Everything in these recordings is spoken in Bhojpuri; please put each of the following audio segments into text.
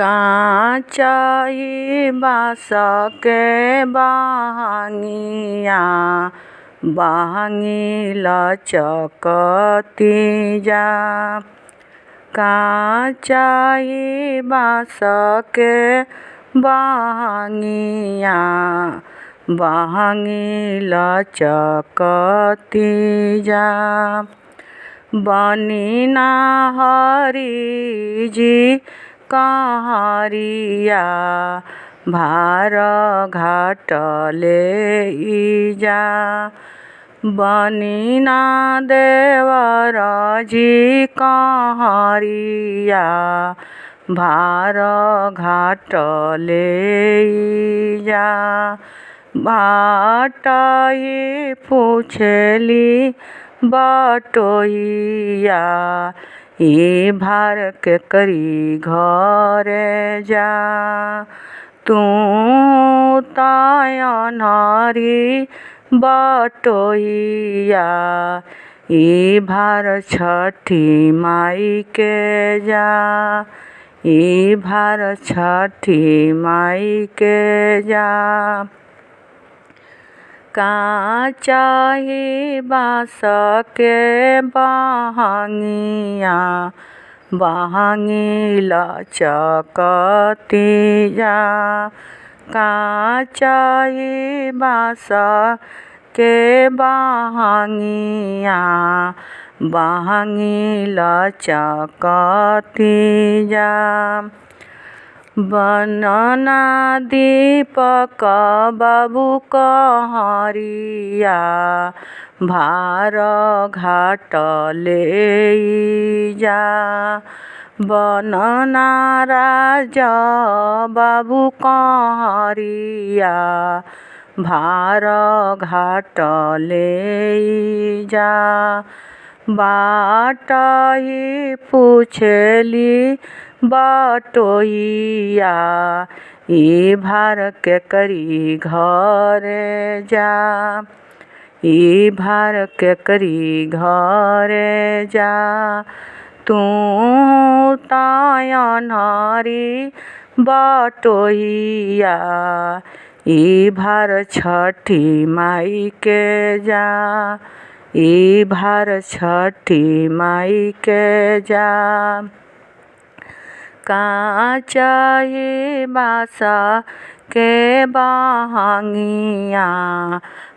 कांचई बास के बहंगिया बहंगी लचकती जा। कांचई बास के बहंगिया बहंगी लचकती जा। बनी ना हरि जी कहरिया भार घाट ले जा। बनी ना देवर जी कहरिया भार घाट ले जा। बाटई पूछली बटोहिया ई भार के करी घरे जा। तू तयनरी बटोहिया ई भार छठी माई के जा। ई भार छठी माई के जा। कांचई बास के बहंगिया बहंगी लचकती जा। कांचई बास के बहंगिया बहंगी लचकती जा। बनना दीपक बाबू कहरिया भार घाट ले जा। बनना राजा बाबू कहरिया भार घाट ले जा। बाटई पूछली बटोहिया ई भार के करी घरे जा। ई भार के करी घरे जा। तू तयनरी बटोहिया ई भार छठी माई के जा। ई भार छठी माई के जा। कांचई बास के बहंगिया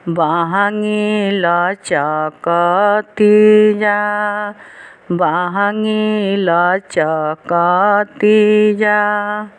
बहंगी लचकती जा। बहंगी लचकती जा।